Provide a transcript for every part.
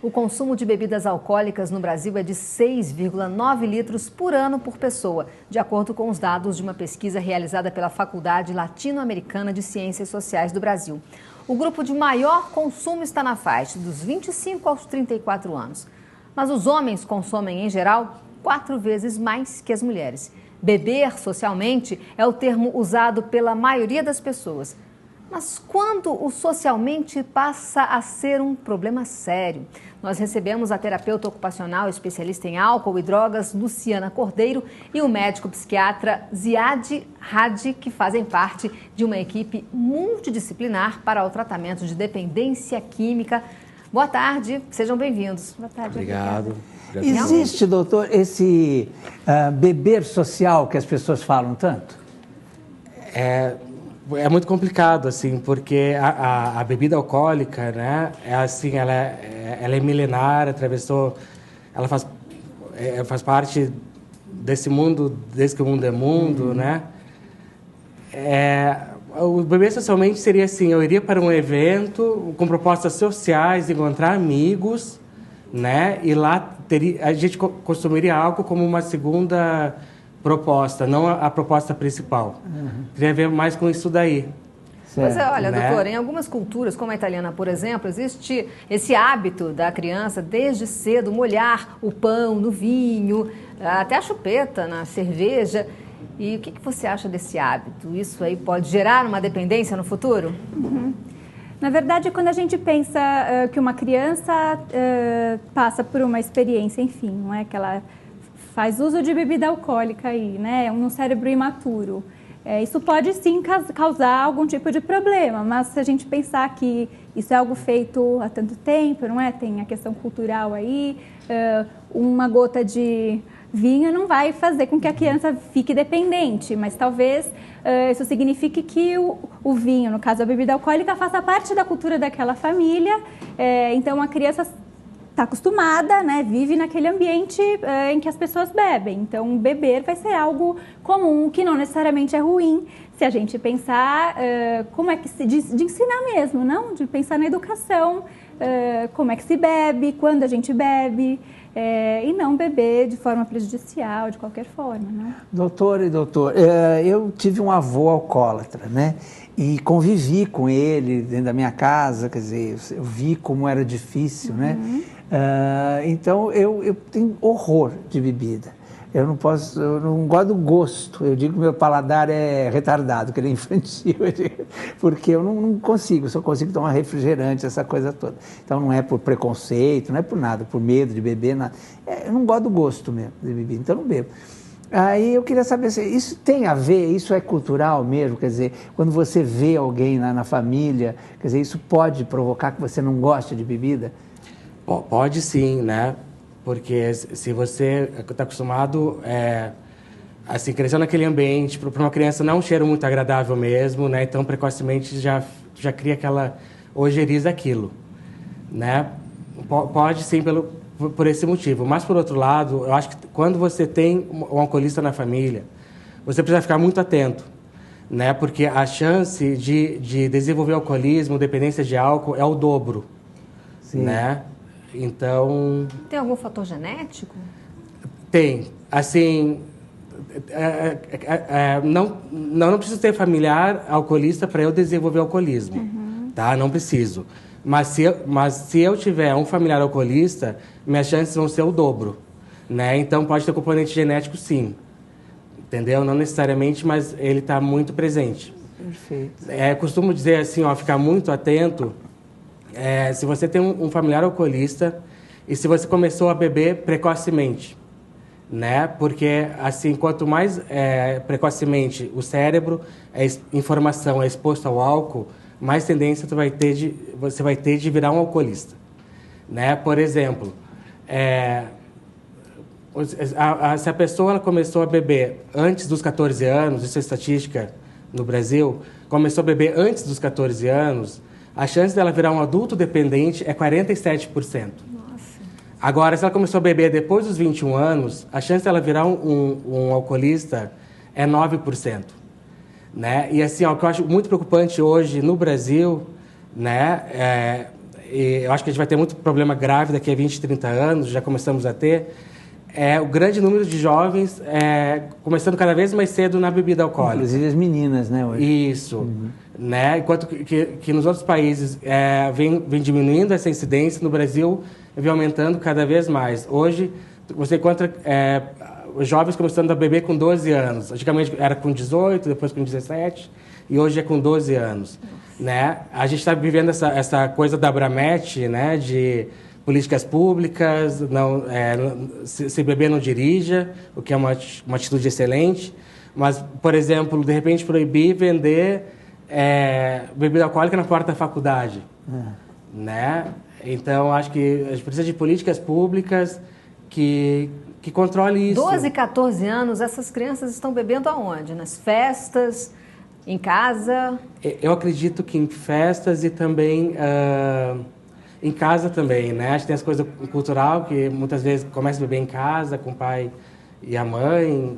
O consumo de bebidas alcoólicas no Brasil é de 6,9 litros por ano por pessoa, de acordo com os dados de uma pesquisa realizada pela Faculdade Latino-Americana de Ciências Sociais do Brasil. O grupo de maior consumo está na faixa dos 25 aos 34 anos. Mas os homens consomem, em geral, 4 vezes mais que as mulheres. Beber socialmente é o termo usado pela maioria das pessoas. Mas quando o socialmente passa a ser um problema sério? Nós recebemos a terapeuta ocupacional especialista em álcool e drogas, Luciana Cordeiro, e o médico psiquiatra Ziad Hadi, que fazem parte de uma equipe multidisciplinar para o tratamento de dependência química. Boa tarde, sejam bem-vindos. Boa tarde. Obrigado. Existe, doutor, esse beber social que as pessoas falam tanto? É muito complicado, assim, porque a bebida alcoólica, né, ela é milenar, ela faz parte desse mundo, desde que o mundo é mundo, né? O beber socialmente seria assim, eu iria para um evento com propostas sociais, encontrar amigos, né, e lá a gente consumiria algo como uma segunda proposta, não a proposta principal. Tem a ver mais com isso daí. Pois é, olha, né? doutor, em algumas culturas, como a italiana, por exemplo, existe esse hábito da criança, desde cedo, molhar o pão no vinho, até a chupeta na cerveja. E o que você acha desse hábito? Isso aí pode gerar uma dependência no futuro? Na verdade, quando a gente pensa que uma criança passa por uma experiência, enfim, não é que ela faz uso de bebida alcoólica aí, né, num cérebro imaturo. Isso pode sim causar algum tipo de problema, mas se a gente pensar que isso é algo feito há tanto tempo, não é? Tem a questão cultural aí, uma gota de vinho não vai fazer com que a criança fique dependente, mas talvez isso signifique que o vinho, no caso a bebida alcoólica, faça parte da cultura daquela família, então a criança está acostumada, né, vive naquele ambiente em que as pessoas bebem. Então, beber vai ser algo comum, que não necessariamente é ruim. Se a gente pensar como é que de ensinar mesmo, não? De pensar na educação, como é que se bebe, quando a gente bebe, e não beber de forma prejudicial, de qualquer forma, né? Doutor, eu tive um avô alcoólatra, né? E convivi com ele dentro da minha casa, quer dizer, eu vi como era difícil, né? Então, eu tenho horror de bebida. Eu não gosto do gosto. Eu digo que meu paladar é retardado, que ele é infantil, porque eu não consigo, só consigo tomar refrigerante, essa coisa toda. Então, não é por preconceito, não é por nada, por medo de beber, nada. Eu não gosto do gosto mesmo de bebida, então eu não bebo. Aí eu queria saber se isso tem a ver, isso é cultural mesmo, quer dizer, quando você vê alguém na família, quer dizer, isso pode provocar que você não goste de bebida? Pode sim, né? Porque se você está acostumado, assim, crescendo naquele ambiente, para uma criança não é um cheiro muito agradável mesmo, né? Então, precocemente já cria aquela ojeriza daquilo, né? Pode sim por esse motivo. Mas, por outro lado, eu acho que quando você tem um alcoolista na família, você precisa ficar muito atento, né? Porque a chance de desenvolver alcoolismo, dependência de álcool, é o dobro, né? Então... Tem algum fator genético? Tem. Assim, não preciso ter familiar alcoolista para eu desenvolver alcoolismo, tá? Não preciso. Mas se eu tiver um familiar alcoolista, minhas chances vão ser o dobro, né? Então, pode ter componente genético, sim. Entendeu? Não necessariamente, mas ele está muito presente. Perfeito. Costumo dizer assim, ficar muito atento. Se você tem um familiar alcoolista e se você começou a beber precocemente, né? Porque, assim, quanto mais precocemente o cérebro, informação é exposto ao álcool, mais tendência você vai ter de virar um alcoolista, né? Por exemplo, se a pessoa ela começou a beber antes dos 14 anos, isso é estatística no Brasil, começou a beber antes dos 14 anos, a chance dela virar um adulto dependente é 47%. Nossa. Agora, se ela começou a beber depois dos 21 anos, a chance dela virar um alcoolista é 9%. Né? E assim, o que eu acho muito preocupante hoje no Brasil, né, e eu acho que a gente vai ter muito problema grave daqui a 20, 30 anos, já começamos a ter, é o grande número de jovens começando cada vez mais cedo na bebida alcoólica. Inclusive as meninas, né? Hoje. Isso. Né? Enquanto que nos outros países vem diminuindo essa incidência, no Brasil vem aumentando cada vez mais. Hoje, você encontra os jovens começando a beber com 12 anos. Antigamente era com 18, depois com 17, e hoje é com 12 anos. Né? A gente está vivendo essa coisa da Abramet, né? De políticas públicas, se beber não dirija, o que é uma atitude excelente. Mas, por exemplo, de repente proibir vender bebida alcoólica na porta da faculdade. Né? Então, acho que a gente precisa de políticas públicas que controlem isso. 12, 14 anos, essas crianças estão bebendo aonde? Nas festas, em casa? Eu acredito que em festas e também em casa também, né? Acho que tem as coisas cultural que muitas vezes começa a beber em casa com o pai e a mãe,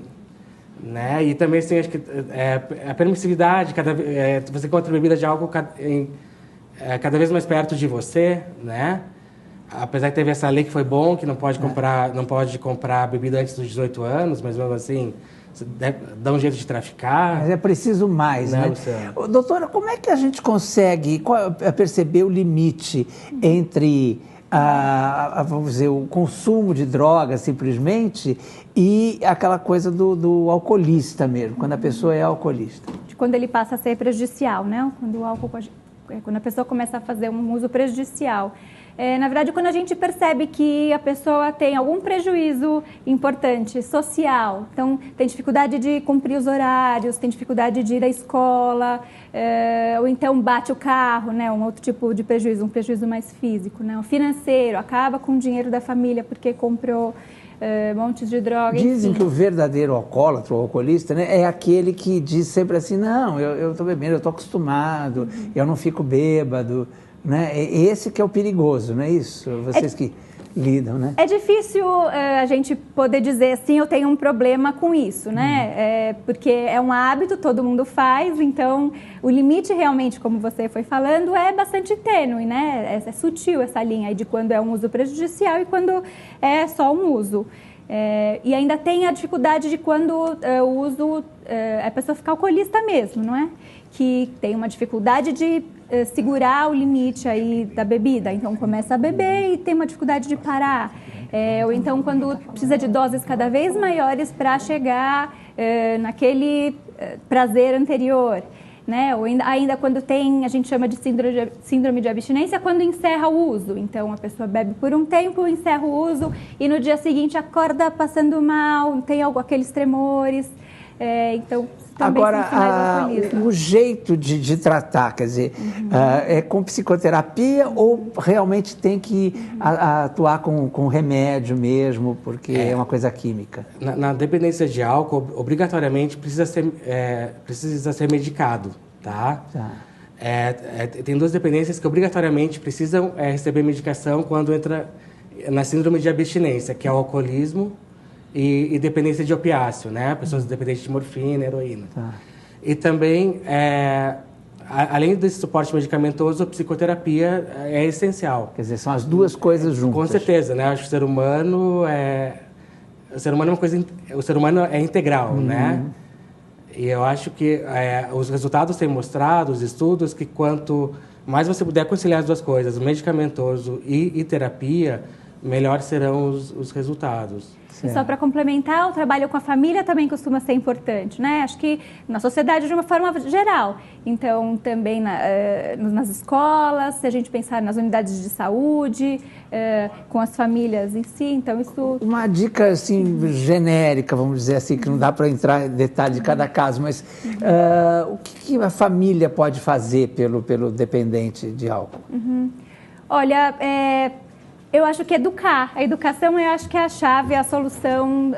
né? E também assim, acho que a permissividade, você encontra bebida de álcool cada vez mais perto de você, né? Apesar que teve essa lei que foi bom, que não pode comprar bebida antes dos 18 anos, mas mesmo assim dá um jeito de traficar. Mas é preciso mais, né? Doutora, como é que a gente consegue perceber o limite entre vamos dizer, o consumo de drogas simplesmente e aquela coisa do alcoolista mesmo, quando a pessoa é alcoolista? Quando ele passa a ser prejudicial, né? Quando a pessoa começa a fazer um uso prejudicial. Na verdade, quando a gente percebe que a pessoa tem algum prejuízo importante, social, então tem dificuldade de cumprir os horários, tem dificuldade de ir à escola, ou então bate o carro, né? Um outro tipo de prejuízo, um prejuízo mais físico, né? O financeiro, acaba com o dinheiro da família porque comprou montes de droga. Dizem enfim. que o verdadeiro alcoólatra ou alcoolista, né, é aquele que diz sempre assim, não, eu estou bebendo, eu estou acostumado, eu não fico bêbado. Né? Esse que é o perigoso, não é isso? Vocês que lidam, né? É difícil a gente poder dizer assim, eu tenho um problema com isso, né? Porque é um hábito, todo mundo faz, então o limite realmente, como você foi falando, é bastante tênue, né? É sutil essa linha aí de quando é um uso prejudicial e quando é só um uso. E ainda tem a dificuldade de quando o uso, a pessoa fica alcoolista mesmo, não é? Que tem uma dificuldade de segurar o limite aí da bebida, então começa a beber e tem uma dificuldade de parar, ou então quando precisa de doses cada vez maiores para chegar naquele prazer anterior, né? Ou ainda quando tem, a gente chama de síndrome de abstinência, quando encerra o uso, então a pessoa bebe por um tempo, encerra o uso e no dia seguinte acorda passando mal, tem aqueles tremores, então também agora, o jeito de tratar, quer dizer, é com psicoterapia ou realmente tem que atuar com remédio mesmo, porque é uma coisa química? Na dependência de álcool, obrigatoriamente precisa ser medicado, tá? Tem duas dependências que obrigatoriamente precisam receber medicação quando entra na síndrome de abstinência, que é o alcoolismo e dependência de opiáceo, né? Pessoas dependentes de morfina, heroína. E também, além desse suporte medicamentoso, a psicoterapia é essencial. Quer dizer, são as duas coisas juntas. Com certeza, né? Acho que o ser humano é uma coisa, o ser humano é integral, né? E eu acho que os resultados têm mostrado, os estudos, que quanto mais você puder conciliar as duas coisas, medicamentoso e terapia, melhores serão os resultados. E só para complementar, o trabalho com a família também costuma ser importante, né? Acho que na sociedade de uma forma geral. Então, também nas escolas, se a gente pensar nas unidades de saúde, com as famílias em si, então isso... Uma dica, assim, genérica, vamos dizer assim, que não dá para entrar em detalhe de cada caso, mas o que a família pode fazer pelo dependente de álcool? Olha, eu acho que educar. A educação, eu acho que é a chave, a solução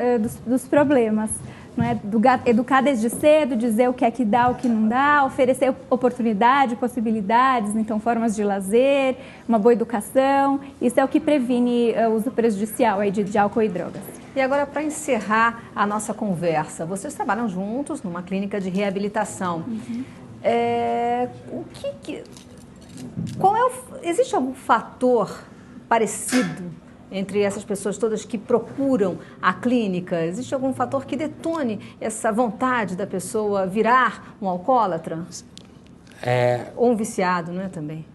dos problemas. Não é? Educar desde cedo, dizer o que é que dá, o que não dá, oferecer oportunidade, possibilidades, então formas de lazer, uma boa educação. Isso é o que previne o uso prejudicial aí de álcool e drogas. E agora, para encerrar a nossa conversa, vocês trabalham juntos numa clínica de reabilitação. Existe algum fator parecido entre essas pessoas todas que procuram a clínica? Existe algum fator que detone essa vontade da pessoa virar um alcoólatra? Ou um viciado, não é, também?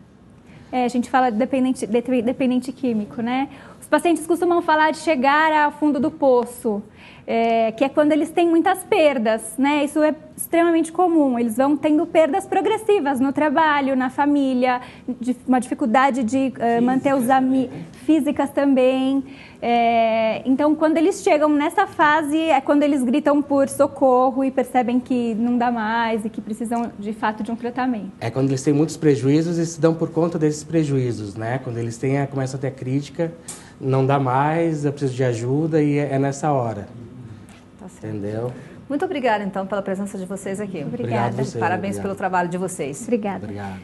A gente fala de dependente químico, né? Os pacientes costumam falar de chegar ao fundo do poço, que é quando eles têm muitas perdas, né? Isso é extremamente comum. Eles vão tendo perdas progressivas no trabalho, na família, uma dificuldade de manter os amigos, físicas também. Então, quando eles chegam nessa fase, é quando eles gritam por socorro e percebem que não dá mais e que precisam, de fato, de um tratamento. É quando eles têm muitos prejuízos e se dão por conta desses prejuízos, né? Quando eles começam a ter crítica, não dá mais, eu preciso de ajuda e é nessa hora. Tá certo. Entendeu? Muito obrigada, então, pela presença de vocês aqui. Obrigada. Parabéns pelo trabalho de vocês. Obrigada. Obrigado.